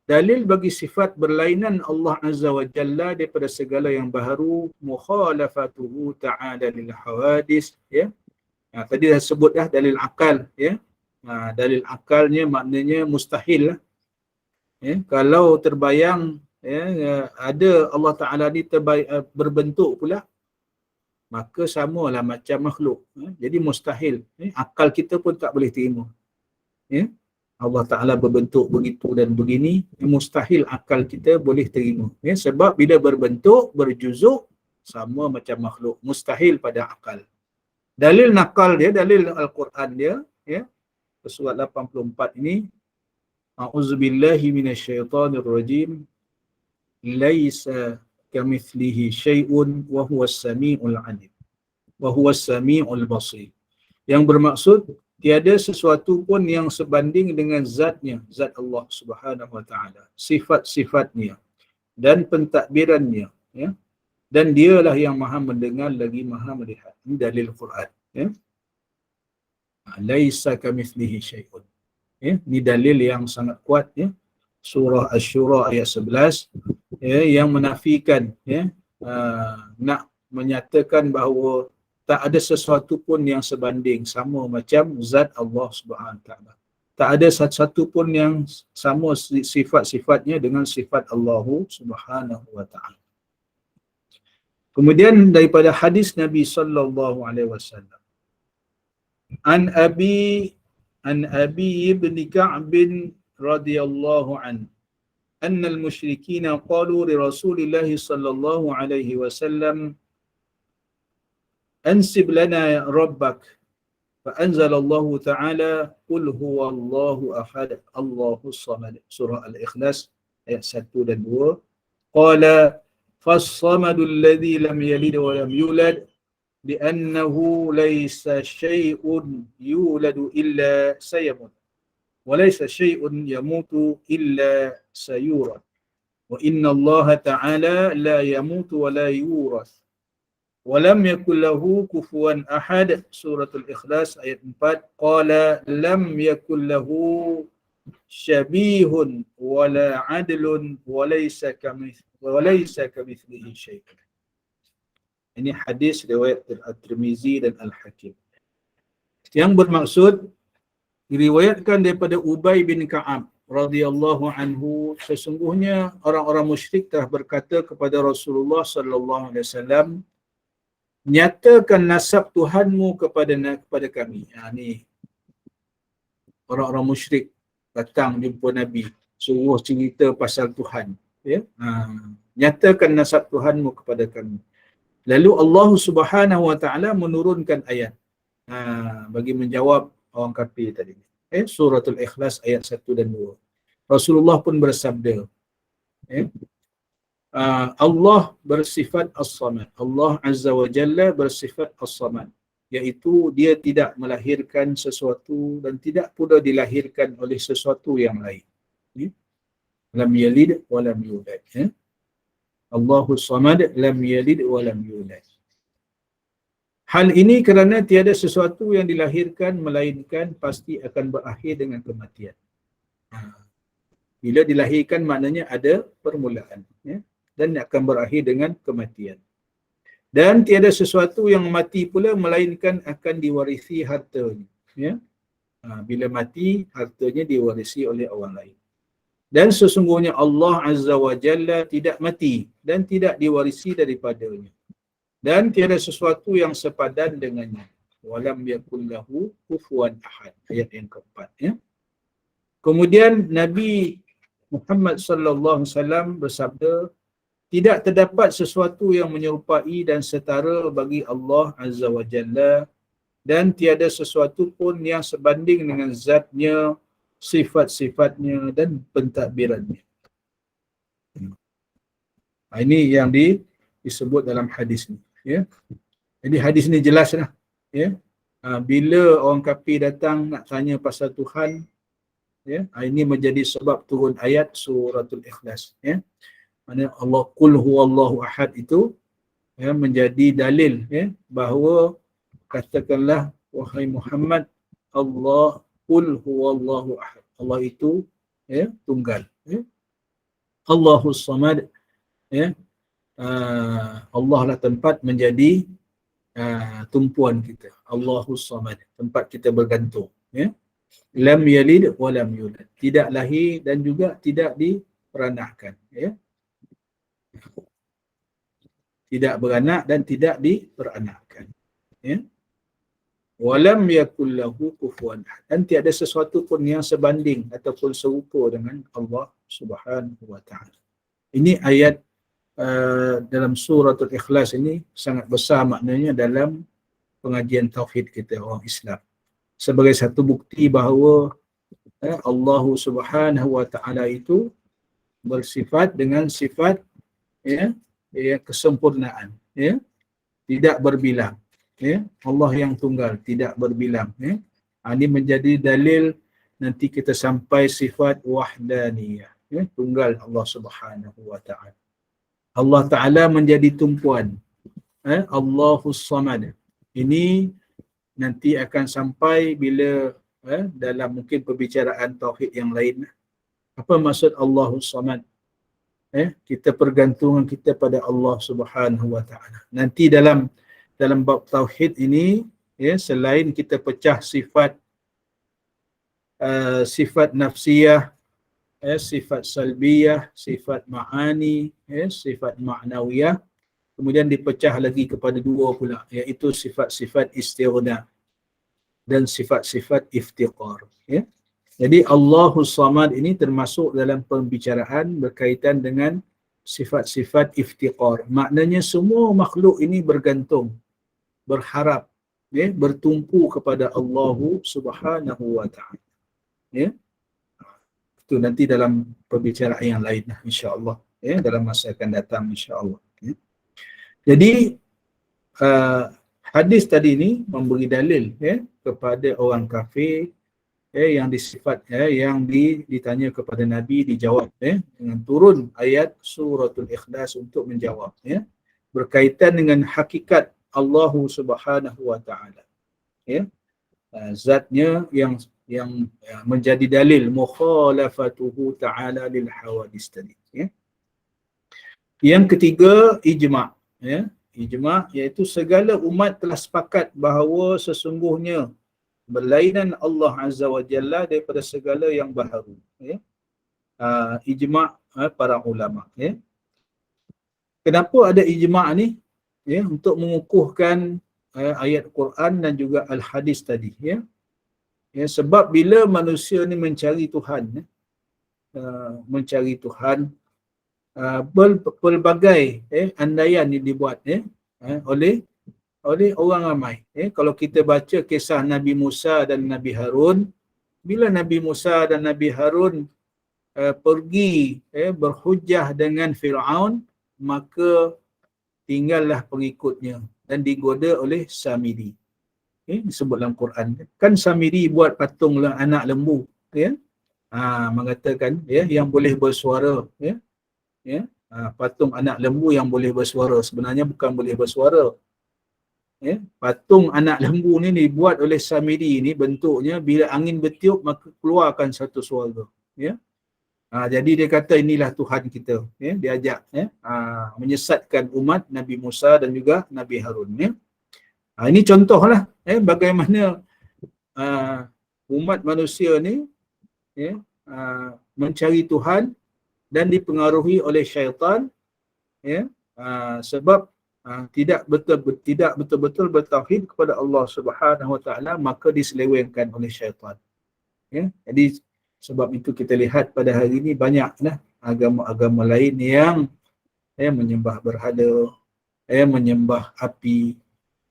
S2: Dalil bagi sifat berlainan Allah Azza wa Jalla daripada segala yang baharu, mukhalafatuhu ta'ala lil hawadis, ya. Tadi dah sebut dah dalil akal, ya. Dalil akalnya maknanya mustahil lah, ya. Kalau terbayang, ya, ada Allah Ta'ala ni berbentuk pula, maka samalah macam makhluk, ya. Jadi mustahil, ya. Akal kita pun tak boleh terima, ya. Allah Ta'ala berbentuk begitu dan begini, mustahil akal kita boleh terima, ya. Sebab bila berbentuk, berjuzuk, sama macam makhluk, mustahil pada akal. Dalil nakal dia, dalil Al-Quran dia, ya, surat 84 ini, A'udzubillahi minasyaitonirrajim, laisa kamithlihi syai'un wa huwas sami'ul 'alim wa huwas sami'ul basir. Yang bermaksud tiada sesuatu pun yang sebanding dengan zatnya, zat Allah Subhanahu Wa Taala, sifat-sifatnya dan pentadbirannya, ya. Dan dialah yang maha mendengar lagi maha melihat. Ini dalil Quran, ya. Laisa kamithlihi syai'un, ya. Ini dalil yang sangat kuat, ya. Surah Asy-Syura ayat 11, ya, yang menafikan, ya, nak menyatakan bahawa tak ada sesuatu pun yang sebanding sama macam zat Allah Subhanahu Taala. Tak ada satu pun yang sama sifat-sifatnya dengan sifat Allah Subhanahu Wa Taala. Kemudian daripada hadis Nabi sallallahu alaihi wasallam, An Abi ibn Ka'b radhiyallahu an anna al-musyrikin qalu li Rasulillah sallallahu alaihi wasallam ansib lana rabbak, fa anzala Allah Ta'ala qul huwa Allahu ahad Allahus samad, surah Al-Ikhlas ayat 1 dan 2. Qala فالصمد الذي لم يلد ولم يولد لأنه ليس شيء يولد إلا سيموت وليس شيء يموت إلا سيورث وإن الله تعالى لا يموت ولا يورث ولم يكن له كفوا أحد, surah Al-Ikhlas ayat 4. Qala lam yakun lahu syabihun wala adlun walaysa kamithlihi syai'un. Ini hadis riwayat At-Tirmizi dan Al-Hakim. Yang bermaksud diriwayatkan daripada Ubay bin Ka'ab radhiyallahu anhu, sesungguhnya orang-orang musyrik telah berkata kepada Rasulullah sallallahu alaihi wasallam, nyatakan nasab Tuhanmu kepada kami. Ni orang-orang musyrik datang jumpa Nabi, suruh cerita pasal Tuhan, ya. Nyatakan nasab Tuhanmu kepada kami. Lalu Allah Subhanahu wa taala menurunkan ayat bagi menjawab orang kafir tadi. Suratul Ikhlas ayat 1 dan 2. Rasulullah pun bersabda, Allah bersifat As-Samad. Allah Azza wa Jalla bersifat As-Samad, iaitu dia tidak melahirkan sesuatu dan tidak pula dilahirkan oleh sesuatu yang lain. Lam yalid wa lam yulad. Allahus Samad lam yalid wa lam yulad. Hal ini kerana tiada sesuatu yang dilahirkan melainkan pasti akan berakhir dengan kematian. Bila dilahirkan maknanya ada permulaan, dan akan berakhir dengan kematian. Dan tiada sesuatu yang mati pula melainkan akan diwarisi hartanya. Bila mati, hartanya diwarisi oleh orang lain. Dan sesungguhnya Allah Azza wa Jalla tidak mati dan tidak diwarisi daripadanya. Dan tiada sesuatu yang sepadan dengannya. Walam yakul lahu kufuwan ahad. Ayat yang keempat. Kemudian Nabi Muhammad sallallahu alaihi wasallam bersabda, tidak terdapat sesuatu yang menyerupai dan setara bagi Allah Azza wa Jalla, dan tiada sesuatu pun yang sebanding dengan zatnya, sifat-sifatnya dan pentadbirannya. Ini yang disebut dalam hadis ni, ya. Jadi hadis ni jelas lah, ya. Bila orang kafir datang nak tanya pasal Tuhan, ya, ini menjadi sebab turun ayat suratul Ikhlas, ya. Mana Allah qul huwallahu ahad itu, ya, menjadi dalil, ya, bahawa katakanlah wahai Muhammad, Allah qul huwallahu ahad. Allah itu, ya, tunggal, ya. Allahus Samad, ya. Allah lah tempat menjadi tumpuan kita. Allahus Samad, tempat kita bergantung, ya. Lam yalid wa lam yulad. Tidak lahir dan juga tidak diperanakkan, ya. Tidak beranak dan tidak diperanakkan, ya. Walam yakul lahu kufuwan ahad. Dan tiada sesuatu pun yang sebanding ataupun serupa dengan Allah Subhanahu wa taala. Ini ayat dalam suratul Ikhlas ini sangat besar maknanya dalam pengajian tauhid kita orang Islam. Sebagai satu bukti bahawa Allah Subhanahu wa taala itu bersifat dengan sifat, ya, kesempurnaan, ya, tidak berbilang, ya. Allah yang tunggal, tidak berbilang, ya. Ini menjadi dalil nanti kita sampai sifat wahdaniyah, ya, tunggal Allah Subhanahu wa taala. Allah taala menjadi tumpuan, Allahus Samad. Ini nanti akan sampai bila dalam mungkin perbicaraan tauhid yang lain. Apa maksud Allahus Samad? Kita pergantungan kita pada Allah Subhanahu wa taala. Nanti dalam bab tauhid ini, ya, selain kita pecah sifat nafsiyah, sifat salbiyah, sifat ma'ani, sifat ma'nawiyah, kemudian dipecah lagi kepada dua pula, iaitu sifat-sifat istighna dan sifat-sifat iftiqar, ya. Jadi Allahus Samad ini termasuk dalam pembicaraan berkaitan dengan sifat-sifat iftiqar. Maknanya semua makhluk ini bergantung, berharap, ya, bertumpu kepada Allah Subhanahu wa taala, ya. Itu nanti dalam pembicaraan yang lain, insya-Allah, ya, dalam masa akan datang, insya-Allah, ya. Jadi hadis tadi ini memberi dalil, ya, kepada orang kafir, yang disifat, yang ditanya kepada Nabi, dijawab, dengan turun ayat suratul Ikhlas untuk menjawab, ya, berkaitan dengan hakikat Allah Subhanahu wa taala, ya, zatnya yang menjadi dalil mukhalafatuhu ta'ala lil hawadis tadi, ya. Yang ketiga, ijma', ya. ijma' iaitu segala umat telah sepakat bahawa sesungguhnya berlainan Allah Azza wa Jalla daripada segala yang baharu, ya. Ijma' para ulama, ya. Kenapa ada ijma' ni? Ya, untuk mengukuhkan ayat Quran dan juga al-hadis tadi, ya. Ya, sebab bila manusia ni mencari Tuhan, ya, mencari Tuhan, pelbagai andaian yang dibuat, ya, oleh orang ramai. Kalau kita baca kisah Nabi Musa dan Nabi Harun, bila Nabi Musa dan Nabi Harun pergi berhujah dengan Fir'aun, maka tinggallah pengikutnya dan digoda oleh Samiri. Disebut dalam Quran. Kan Samiri buat patunglah anak lembu, ya. Mengatakan, ya, yang boleh bersuara, ya. Ya. Patung anak lembu yang boleh bersuara, sebenarnya bukan boleh bersuara. Ya, patung anak lembu ni dibuat oleh Samiri ni, bentuknya bila angin bertiup maka keluarkan satu suara, ya. Jadi dia kata inilah Tuhan kita, ya. Dia ajak, ya, menyesatkan umat Nabi Musa dan juga Nabi Harun, ya. Ini contohlah, bagaimana umat manusia ni, ya, mencari Tuhan dan dipengaruhi oleh syaitan, ya, sebab tidak betul-betul bertauhid kepada Allah Subhanahu Wa Taala, maka diselewengkan oleh syaitan, ya. Jadi sebab itu kita lihat pada hari ini banyaklah agama-agama lain yang menyembah berhala, menyembah api,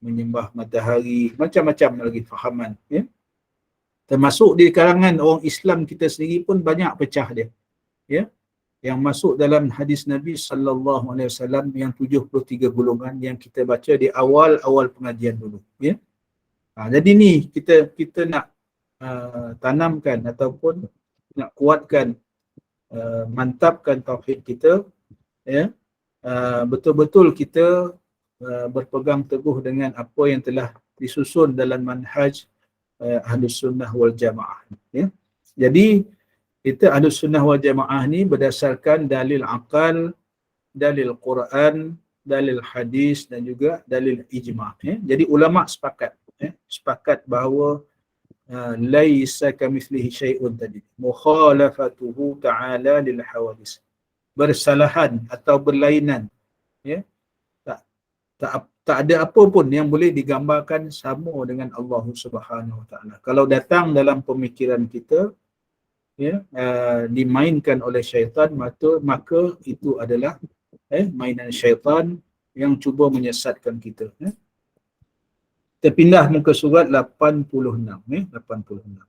S2: menyembah matahari, macam-macam lagi fahaman, ya. Termasuk di kalangan orang Islam kita sendiri pun banyak pecah dia, ya. Yang masuk dalam hadis Nabi sallallahu alaihi wasallam yang 73 golongan yang kita baca di awal-awal pengajian dulu, ya. Jadi ni kita nak tanamkan ataupun nak kuatkan, mantapkan tauhid kita, ya. Betul-betul kita berpegang teguh dengan apa yang telah disusun dalam manhaj Ahlus Sunnah wal Jamaah, ya. Jadi kita Ahlus Sunnah wal Jamaah ni berdasarkan dalil akal, dalil Quran, dalil hadis dan juga dalil ijma', ya. Jadi ulama sepakat bahawa laisa kamitslihi syai'un tadi, mukhalafatuhu ta'ala lil hawadis, bersalahan atau berlainan, ya. Tak ada apa pun yang boleh digambarkan sama dengan Allah Subhanahu Wa Taala. Kalau datang dalam pemikiran kita, ya, dimainkan oleh syaitan, maka itu adalah mainan syaitan yang cuba menyesatkan kita, ya. Kita pindah muka surat 86, 86.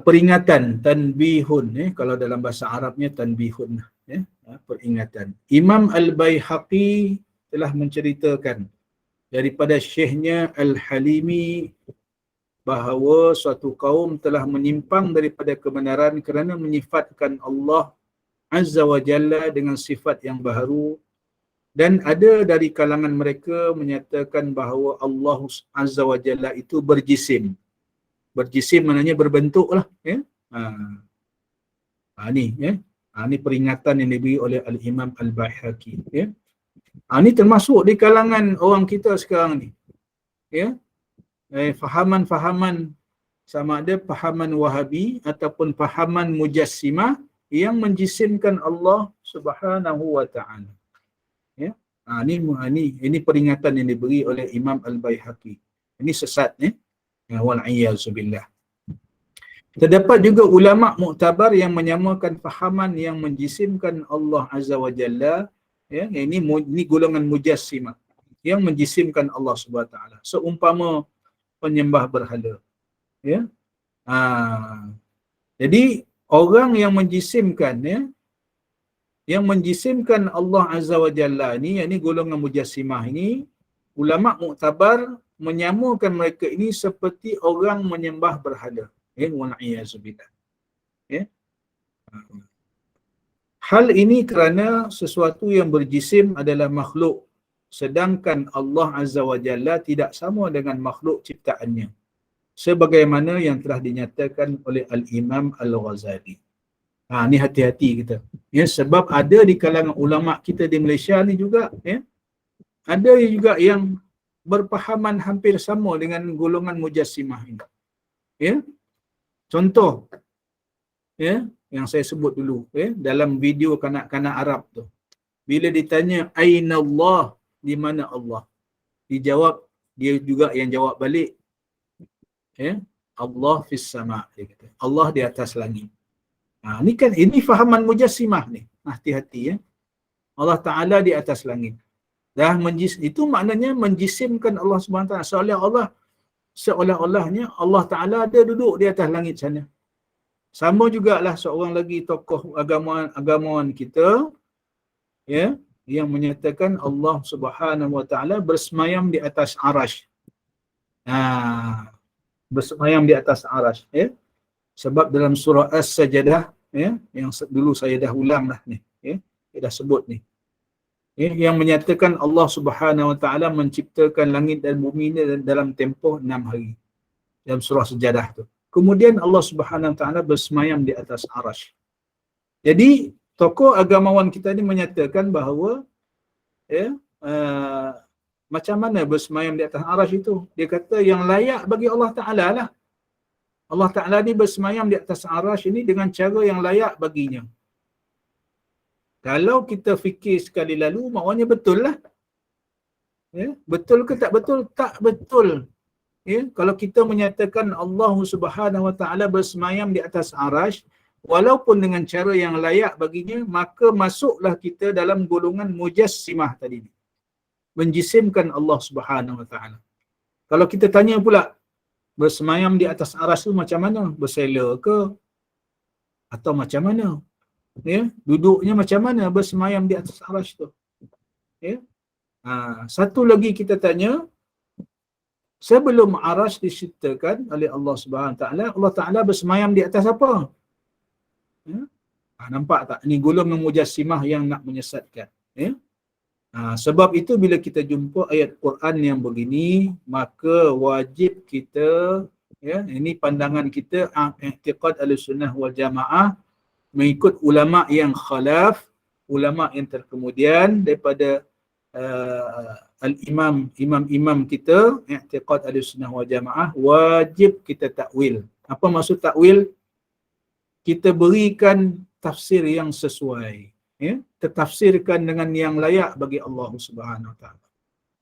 S2: Peringatan, tanbihun, kalau dalam bahasa Arabnya tanbihun, ya, peringatan. Imam Al-Baihaqi telah menceritakan daripada syekhnya Al-Halimi bahawa suatu kaum telah menyimpang daripada kebenaran kerana menyifatkan Allah Azza wa Jalla dengan sifat yang baharu, dan ada dari kalangan mereka menyatakan bahawa Allah Azza wa Jalla itu berjisim. Berjisim maknanya berbentuk lah, ya. Ni peringatan yang diberi oleh Al-Imam Al-Baihaqi, ya. Ni termasuk di kalangan orang kita sekarang ni, ya. Fahaman-fahaman, sama ada fahaman Wahabi ataupun fahaman Mujassimah yang menjisimkan Allah Subhanahu Wa Taala, ya. Ini peringatan yang diberi oleh Imam Al-Baihaqi. Ini sesat, ya. Wal'iyyazubillah. Terdapat juga ulama muktabar yang menyamakan fahaman yang menjisimkan Allah Azza wa Jalla, ya. Ini golongan Mujassimah yang menjisimkan Allah Subhanahu Wa Taala seumpama penyembah berhala, ya. Jadi orang yang menjisimkan, ya, yang menjisimkan Allah Azza wa Jalla ni, yakni golongan Mujassimah ini, ulama muktabar menyamakan mereka ini seperti orang menyembah berhala, ya. Wal'iyyazubillah, ya. Hal ini kerana sesuatu yang berjisim adalah makhluk, sedangkan Allah Azza wa Jalla tidak sama dengan makhluk ciptaannya, sebagaimana yang telah dinyatakan oleh Al-Imam Al-Ghazali. Ni hati-hati kita, ya, sebab ada di kalangan ulama kita di Malaysia ni juga, ya, ada juga yang berpahaman hampir sama dengan golongan mujassimah ini. Ya. Contoh ya yang saya sebut dulu ya dalam video kanak-kanak Arab tu. Bila ditanya aina Allah, di mana Allah? Dijawab, dia juga yang jawab balik. Ya, Allah fis sama, dia kata. Allah di atas langit. Ni kan ini fahaman mujassimah ni. Hati-hati ya. Allah Taala di atas langit. Dah itu maknanya menjisimkan Allah Subhanahu Taala seolah-olahnya Allah Taala ada duduk di atas langit sana. Sama jugalah seorang lagi tokoh agamawan kita ya yang menyatakan Allah Subhanahu Wa Taala bersemayam di atas arasy. Bersemayam di atas arasy ya. Sebab dalam surah As-Sajdah ya yang dulu saya dah ulang dah ni ya. Saya dah sebut ni. Ya, yang menyatakan Allah Subhanahu Wa Taala menciptakan langit dan bumi ini dalam tempoh 6 hari. Dalam surah Sajadah tu. Kemudian Allah Subhanahu Wa Taala bersemayam di atas arasy. Jadi tokoh agamawan kita ni menyatakan bahawa ya macam mana bersemayam di atas arasy itu? Dia kata yang layak bagi Allah Taala lah. Allah Taala ni bersemayam di atas arasy ini dengan cara yang layak baginya. Kalau kita fikir sekali lalu, maknanya betul lah. Ya, betul ke tak betul? Tak betul. Ya, kalau kita menyatakan Allah Subhanahu Wa Taala bersemayam di atas arasy, walaupun dengan cara yang layak baginya, maka masuklah kita dalam golongan mujassimah tadi. Menjisimkan Allah Subhanahu Wa Taala. Kalau kita tanya pula, bersemayam di atas arasy tu macam mana? Bersela ke? Atau macam mana? Ya, duduknya macam mana bersemayam di atas arasy tu? Ya. Satu lagi kita tanya, sebelum arasy diciptakan oleh Allah Subhanahu Taala, Allah Taala bersemayam di atas apa? Ya. Nampak tak? Ini golongan mujassimah yang nak menyesatkan. Ya. Sebab itu bila kita jumpa ayat Quran yang begini, maka wajib kita, ya, ini pandangan kita, i'tiqad al-sunnah wal jamaah, mengikut ulama yang khalaf, ulama yang terkemudian daripada imam kita, i'tiqad al-sunnah wal jamaah, wajib kita takwil. Apa maksud takwil? Kita berikan tafsir yang sesuai, ya, tertafsirkan dengan yang layak bagi Allah Subhanahu Wa Taala.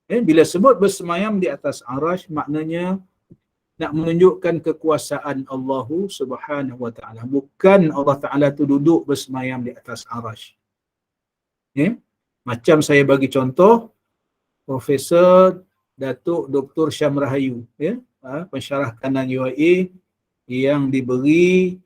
S2: Ya, bila sebut bersemayam di atas arasy, maknanya nak menunjukkan kekuasaan Allah Subhanahu Wa Taala. Bukan Allah Taala tu duduk bersemayam di atas arasy. Ya, macam saya bagi contoh Profesor Datuk Dr. Syam Rahayu, ya, pensyarah kanan UIA yang diberi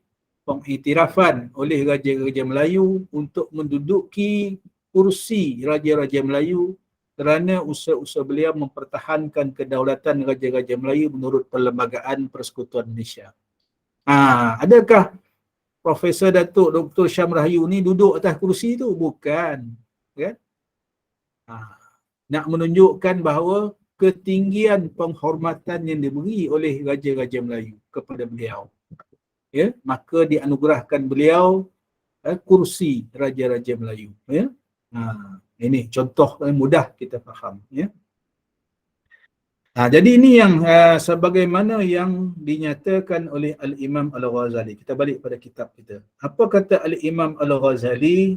S2: pengiktirafan oleh Raja-Raja Melayu untuk menduduki kursi Raja-Raja Melayu kerana usaha-usaha beliau mempertahankan kedaulatan Raja-Raja Melayu menurut Perlembagaan Persekutuan Malaysia. Adakah Profesor Datuk Dr. Syam Rahayu ni duduk atas kursi tu? Bukan. Kan? Nak menunjukkan bahawa ketinggian penghormatan yang diberi oleh Raja-Raja Melayu kepada beliau. Ya, maka dianugerahkan beliau kursi Raja-Raja Melayu. Ya. Ini contoh yang mudah kita faham. Ya. Jadi ini yang sebagaimana yang dinyatakan oleh Al-Imam Al-Ghazali. Kita balik pada kitab kita. Apa kata Al-Imam Al-Ghazali?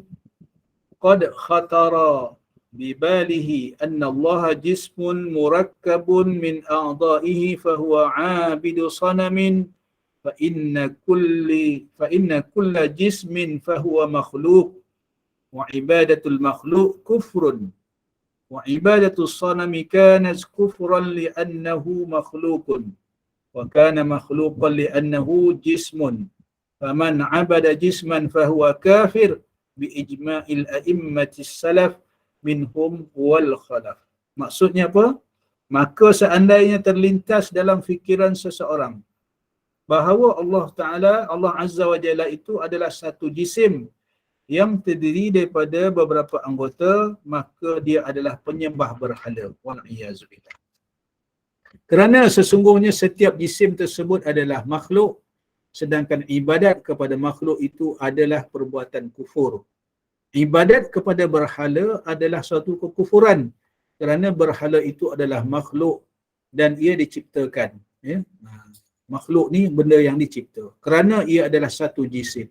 S2: Qad khatara bibalihi anna Allah jismun murakkabun min a'da'ihi fahuwa 'abidu sanamin fa inna kulla jismin fahuwa makhluq wa ibadatul makhluq kufrun wa ibadatus sanami kanat kufran li'annahu makhluqun wa kana makhluqan li'annahu jismun faman 'abada jisman fahuwa kafir bi ijma'il a'immatis salaf minhum wal khalaf. Maksudnya apa? Maka seandainya terlintas dalam fikiran seseorang bahawa Allah Ta'ala, Allah Azza wa Jalla itu adalah satu jisim yang terdiri daripada beberapa anggota, maka dia adalah penyembah berhala. Wal'iyazubillah. Kerana sesungguhnya setiap jisim tersebut adalah makhluk, sedangkan ibadat kepada makhluk itu adalah perbuatan kufur. Ibadat kepada berhala adalah suatu kekufuran kerana berhala itu adalah makhluk dan ia diciptakan. Ya? Makhluk ni benda yang dicipta. Kerana ia adalah satu jisim.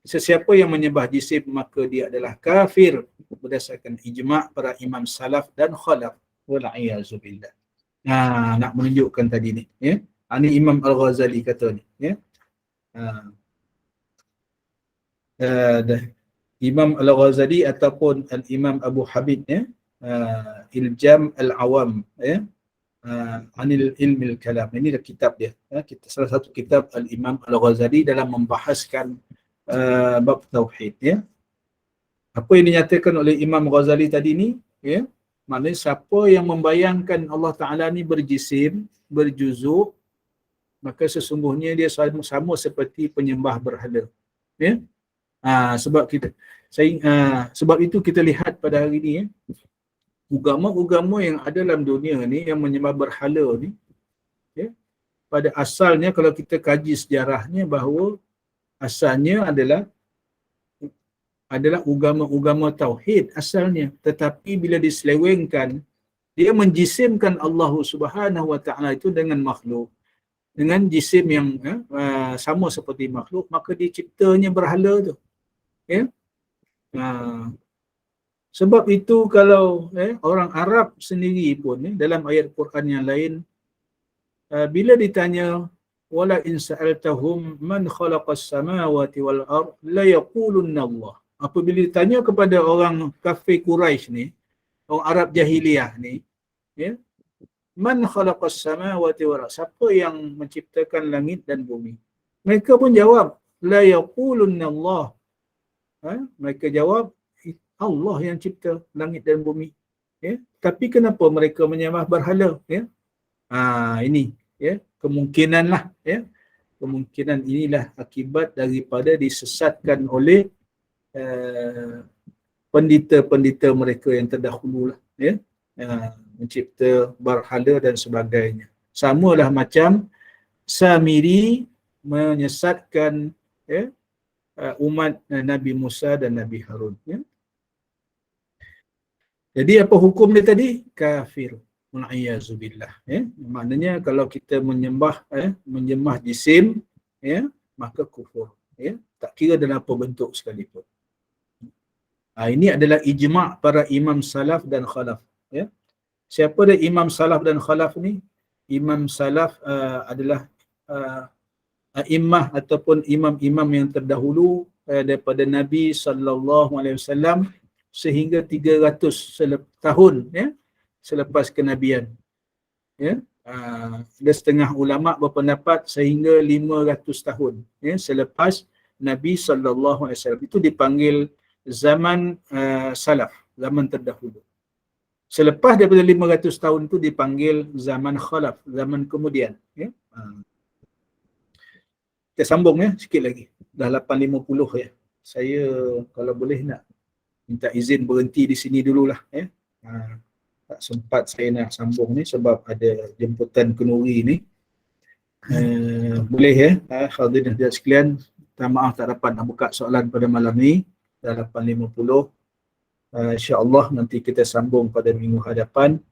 S2: Sesiapa yang menyembah jisim maka dia adalah kafir berdasarkan ijma' para imam salaf dan khalaf. Wal'iyazubillah. Nak menunjukkan tadi ni. Ya? Ini Imam Al-Ghazali kata ni. Ya? Imam Al-Ghazali ataupun Al-Imam Abu Habib, ya? Iljam Al-Awam, ya? Anil Ilmil Kalam. Ini adalah kitab dia. Ya? Salah satu kitab Al-Imam Al-Ghazali dalam membahaskan bab tauhid. Ya? Apa yang dinyatakan oleh Imam Ghazali tadi ni, ya? Maknanya siapa yang membayangkan Allah Ta'ala ni berjisim, berjuzuk, maka sesungguhnya dia sama seperti penyembah berhala. Ya? Sebab itu kita lihat pada hari ni, ya, agama-agama yang ada dalam dunia ni yang menyembah berhala ni, ya, pada asalnya kalau kita kaji sejarahnya bahawa asalnya adalah agama-agama tauhid asalnya, tetapi bila diselewengkan, dia menjisimkan Allah Subhanahu Wa Ta'ala itu dengan makhluk, dengan jisim yang sama seperti makhluk, maka diciptanya berhala tu. Ya? Sebab itu kalau orang Arab sendiri pun dalam ayat Quran yang lain, bila ditanya wala in sa'altahum man khalaqas samawati wal ard la yaqulunna Allah. Apabila ditanya kepada orang kafir Quraisy ni, orang Arab jahiliyah ni, ya, man khalaqas samawati wal ard, siapa yang menciptakan langit dan bumi? Mereka pun jawab la yaqulunna Allah. Mereka jawab Allah yang cipta langit dan bumi. Ya? Tapi kenapa mereka menyembah berhala? Ya? Ini, ya, kemungkinan lah, ya. Kemungkinan inilah akibat daripada disesatkan oleh pendeta-pendeta mereka yang terdahulu lah, ya. Mencipta berhala dan sebagainya. Samalah macam Samiri menyesatkan, ya, umat Nabi Musa dan Nabi Harun. Ya. Jadi apa hukum dia tadi? Kafir. Wal'iyazubillah. Ya. Maknanya kalau kita menyembah jisim, ya, maka kufur. Ya. Tak kira dalam apa bentuk sekalipun. Ini adalah ijma' para imam salaf dan khalaf. Ya. Siapa dia imam salaf dan khalaf ni? Imam salaf adalah a'immah ataupun imam-imam yang terdahulu daripada Nabi SAW sehingga 300 tahun, ya, selepas kenabian. Ya. Ada setengah ulama berpendapat sehingga 500 tahun, ya, selepas Nabi SAW. Itu dipanggil zaman salaf, zaman terdahulu. Selepas daripada 500 tahun itu dipanggil zaman khalaf, zaman kemudian. Ya. Kita sambung, ya, sikit lagi. Dah 8.50 ya. Saya kalau boleh nak minta izin berhenti di sini dululah, ya. Tak sempat saya nak sambung ni sebab ada jemputan kenduri ni. Boleh, ya, hadirin dan sekalian, minta maaf tak dapat nak buka soalan pada malam ni. Dah 8.50. InsyaAllah nanti kita sambung pada minggu hadapan.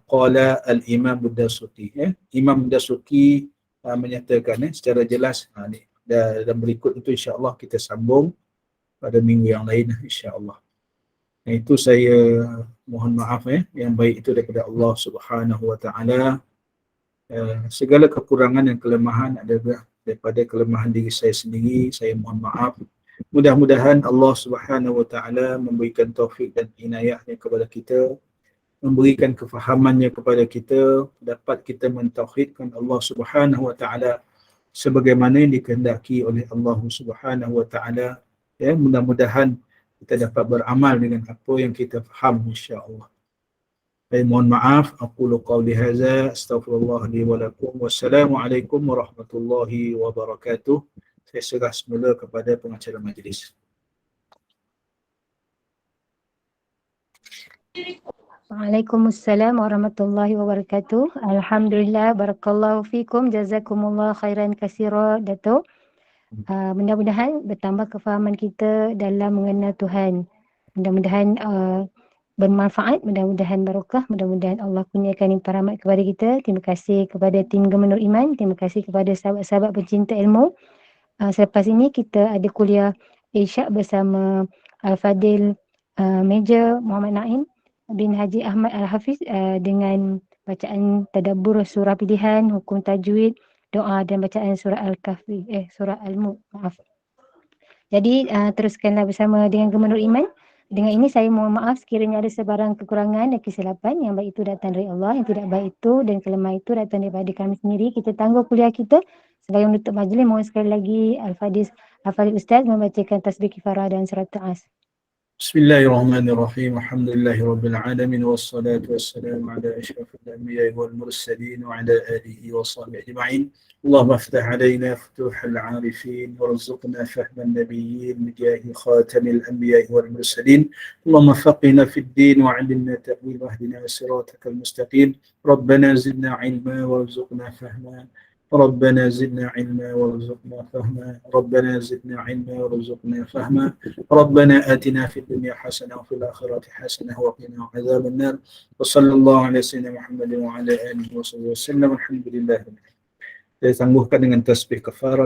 S2: Qala al-Imam Ad-Dasuki, ya. Imam Ad-Dasuki menyatakan secara jelas ni. Dan berikut itu insya-Allah kita sambung pada minggu yang lain insya-Allah. Itu saya mohon maaf, yang baik itu daripada Allah Subhanahu Wa Ta'ala. Segala kekurangan dan kelemahan adalah daripada kelemahan diri saya sendiri. Saya mohon maaf. Mudah-mudahan Allah Subhanahu Wa Ta'ala memberikan taufik dan inayahnya kepada kita, memberikan kefahamannya kepada kita, dapat kita mentauhidkan Allah Subhanahu Wa Ta'ala sebagaimana yang dikehendaki oleh Allah Subhanahu Wa Ta'ala. Ya, mudah-mudahan kita dapat beramal dengan apa yang kita faham insya-Allah. Saya mohon maaf, aqulu qawli hadza, astaghfirullah li wa lakum, wassalamualaikum warahmatullahi wabarakatuh. Saya serah semula kepada pengacara majlis.
S3: Waalaikumsalam warahmatullahi wabarakatuh. Alhamdulillah, barakallahu fikum, jazakumullah khairan katsira, Datuk. Mudah-mudahan bertambah kefahaman kita dalam mengenal Tuhan. Mudah-mudahan bermanfaat, mudah-mudahan barakah, mudah-mudahan Allah kurniakan limpah rahmat kepada kita. Terima kasih kepada tim Gemenur Iman, terima kasih kepada sahabat-sahabat pencinta ilmu. Selepas ini kita ada kuliah Isyak bersama Al-Fadil Major Muhammad Naim bin Haji Ahmad Al-Hafiz dengan bacaan tadabbur surah pilihan, hukum tajwid, doa dan bacaan surah Al-Kahfi, surah Al-Mulk, maaf. Jadi teruskanlah bersama dengan Gemenur Iman. Dengan ini saya mohon maaf sekiranya ada sebarang kekurangan dan kesilapan. Yang baik itu datang dari Allah, yang tidak baik itu dan kelemah itu datang daripada kami sendiri. Kita tangguh kuliah kita. Sebagai menutup majlis, mohon sekali lagi Al-Fadil Ustaz membacakan tasbih kifarah dan surat Ta'as.
S2: بسم الله الرحمن الرحيم الحمد لله رب العالمين والصلاة والسلام على أشرف الأنبياء والمرسلين وعلى آله وصحبه أجمعين اللهم افتح علينا فتوح العارفين وارزقنا فهم النبيين بجاه خاتم الأنبياء والمرسلين اللهم فقنا في الدين وعلمنا تأويل واهدنا صراطك المستقيم ربنا زدنا علما وارزقنا فهما ربنا زدنا علما وارزقنا فهما ربنا زدنا علما وارزقنا فهما ربنا آتنا في الدنيا حسنة وفي الآخرة حسنة وقنا عذاب النار وصلى الله على سيدنا محمد وعلى آله وصحبه وسلم الحمد لله. Saya sambungkan dengan tasbih kafarah.